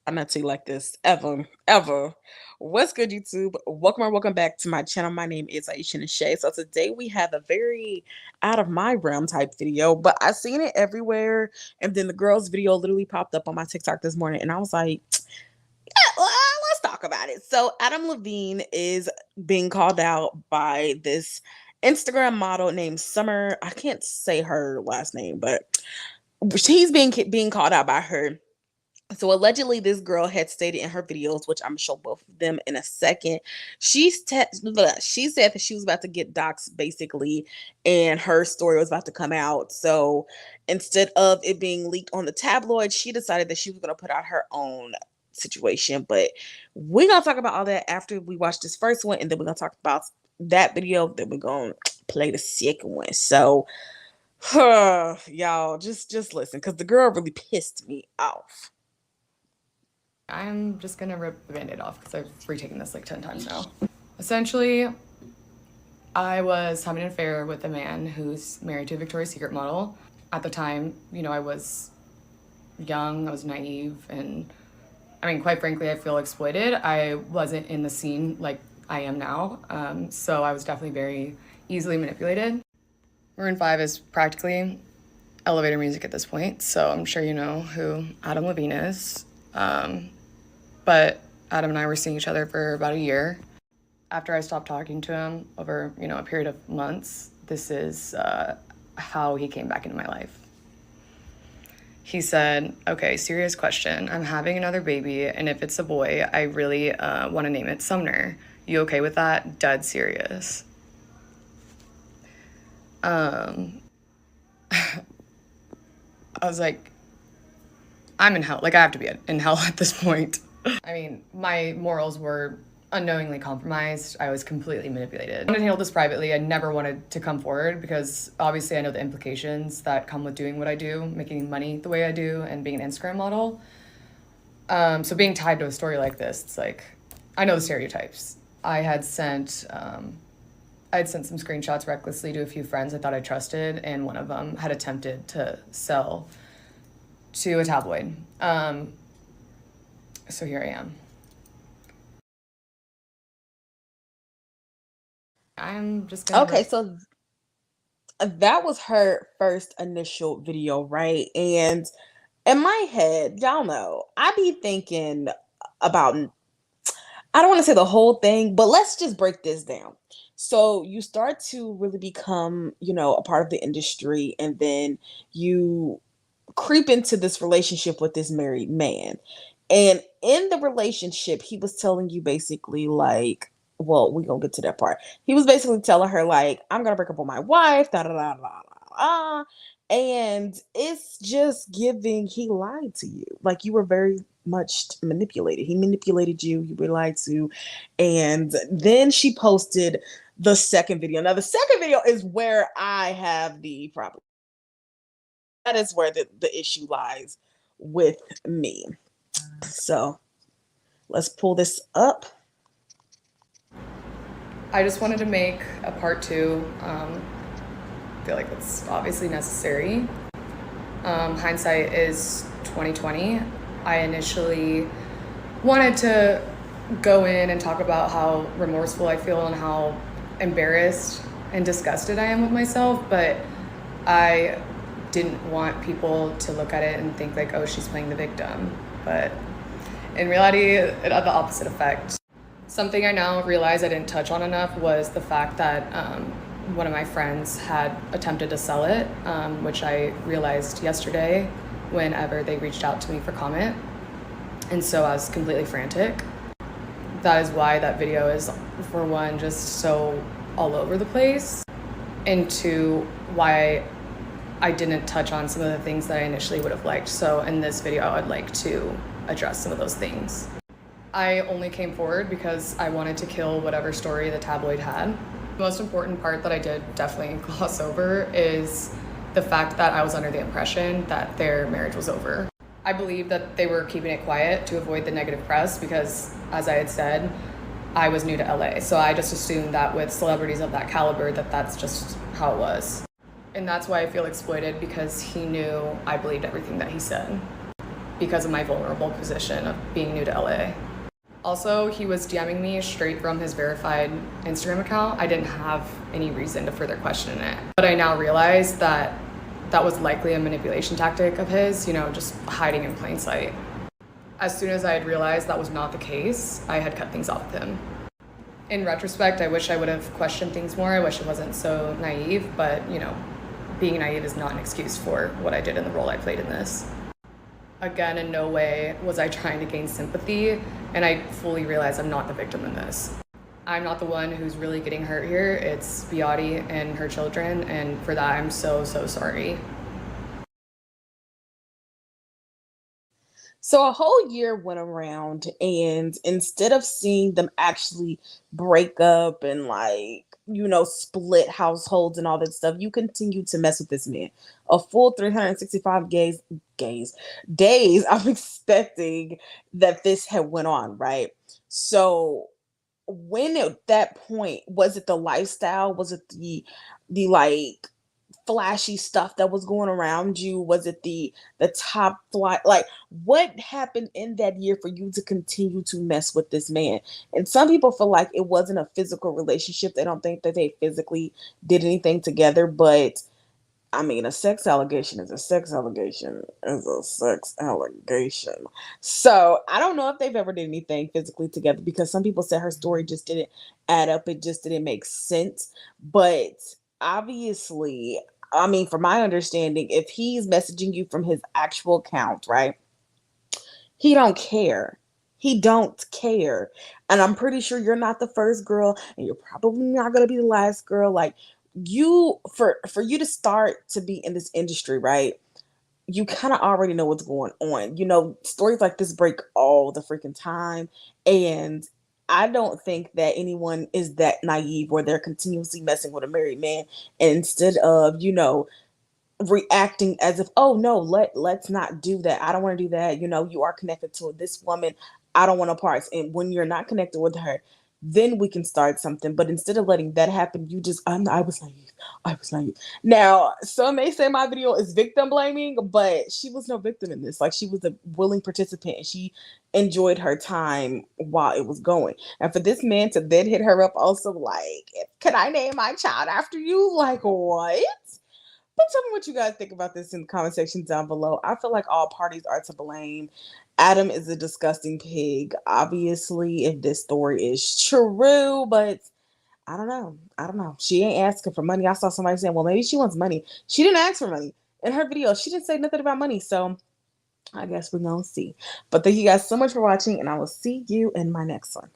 I'm not too like this ever, ever. What's good, YouTube? Welcome or welcome back to my channel. My name is Aisha and Shay. So today we have a very out of my realm type video, but I seen it everywhere. And then the girl's video literally popped up on my TikTok this morning, and I was like, yeah, well, let's talk about it. So Adam Levine is being called out by this Instagram model named Summer. I can't say her last name, but she's being called out by her. So allegedly, this girl had stated in her videos, which I'm gonna show both of them in a second. She said that she was about to get doxxed, basically, and her story was about to come out. So instead of it being leaked on the tabloid, she decided that she was gonna put out her own situation. But we're gonna talk about all that after we watch this first one, and then we're gonna talk about that video. Then we're gonna play the second one. So, y'all, just listen, because the girl really pissed me off. I'm just gonna rip the band-aid off because I've retaken this like 10 times now. Essentially, I was having an affair with a man who's married to a Victoria's Secret model. At the time, I was young, I was naive, and I mean, quite frankly, I feel exploited. I wasn't in the scene like I am now, so I was definitely very easily manipulated. Maroon 5 is practically elevator music at this point, so I'm sure you know who Adam Levine is. But Adam and I were seeing each other for about a year. After I stopped talking to him over, a period of months, this is how he came back into my life. He said, okay, serious question. I'm having another baby, and if it's a boy, I really want to name it Sumner. You okay with that? Dead serious. I was like, I'm in hell. Like, I have to be in hell at this point. I mean, my morals were unknowingly compromised. I was completely manipulated. I wanted to handle this privately. I never wanted to come forward because obviously I know the implications that come with doing what I do, making money the way I do, and being an Instagram model. So being tied to a story like this, it's like, I know the stereotypes. I had sent some screenshots recklessly to a few friends I thought I trusted, and one of them had attempted to sell to a tabloid. So here I am. I'm just gonna Okay, so that was her first initial video, right? And in my head, y'all know, I be thinking about, I don't want to say the whole thing, but let's just break this down. So you start to really become, a part of the industry, and then you creep into this relationship with this married man. And in the relationship, he was telling you basically like, well, we gonna get to that part. He was basically telling her like, I'm gonna break up with my wife, da da da da da da. And it's just giving, he lied to you. Like, you were very much manipulated. He manipulated you, you were lied to. And then she posted the second video. Now, the second video is where I have the problem. That is where the issue lies with me. So let's pull this up. I just wanted to make a part two. I feel like it's obviously necessary. Hindsight is 2020. I initially wanted to go in and talk about how remorseful I feel and how embarrassed and disgusted I am with myself, but I didn't want people to look at it and think like, oh, she's playing the victim. But in reality, it had the opposite effect. Something I now realize I didn't touch on enough was the fact that one of my friends had attempted to sell it, which I realized yesterday whenever they reached out to me for comment. And so I was completely frantic. That is why that video is, for one, just so all over the place, and two, why I didn't touch on some of the things that I initially would have liked. So in this video, I would like to address some of those things. I only came forward because I wanted to kill whatever story the tabloid had. The most important part that I did definitely gloss over is the fact that I was under the impression that their marriage was over. I believe that they were keeping it quiet to avoid the negative press because, as I had said, I was new to LA. So I just assumed that with celebrities of that caliber, that that's just how it was. And that's why I feel exploited, because he knew I believed everything that he said. because of my vulnerable position of being new to LA. Also, he was DMing me straight from his verified Instagram account. I didn't have any reason to further question it. But I now realize that that was likely a manipulation tactic of his, just hiding in plain sight. As soon as I had realized that was not the case, I had cut things off with him. In retrospect, I wish I would have questioned things more. I wish I wasn't so naive, but being naive is not an excuse for what I did in the role I played in this. Again, in no way was I trying to gain sympathy, and I fully realize I'm not the victim in this. I'm not the one who's really getting hurt here. It's Beati and her children, and for that, I'm so, so sorry. So a whole year went around, and instead of seeing them actually break up and split households and all that stuff, you continue to mess with this man. A full 365 gays days I'm expecting that this had went on, right? So when at that point, was it the lifestyle? Was it the flashy stuff that was going around you? Was it the top flight? Like, what happened in that year for you to continue to mess with this man? And some people feel like it wasn't a physical relationship. They don't think that they physically did anything together, but I mean, a sex allegation is a sex allegation is a sex allegation. So I don't know if they've ever did anything physically together, because some people said her story just didn't add up. It just didn't make sense. But obviously, I mean, from my understanding, if he's messaging you from his actual account, right? He don't care. He don't care. And I'm pretty sure you're not the first girl, and you're probably not gonna be the last girl. Like, for you to start to be in this industry, right? You kind of already know what's going on. Stories like this break all the freaking time. And I don't think that anyone is that naive where they're continuously messing with a married man, and instead of, reacting as if, oh no, let's not do that, I don't want to do that, you are connected to this woman, I don't want to part. And when you're not connected with her, then we can start something. But instead of letting that happen, you just, I was naive, I was naive. Now some may say my video is victim blaming, but she was no victim in this. Like, she was a willing participant, and she enjoyed her time while it was going. And for this man to then hit her up also, like, can I name my child after you? Like, what? But tell me what you guys think about this in the comment section down below. I feel like all parties are to blame. Adam is a disgusting pig, obviously, if this story is true, but I don't know. I don't know. She ain't asking for money. I saw somebody saying, well, maybe she wants money. She didn't ask for money. In her video, she didn't say nothing about money. So I guess we're going to see. But thank you guys so much for watching, and I will see you in my next one.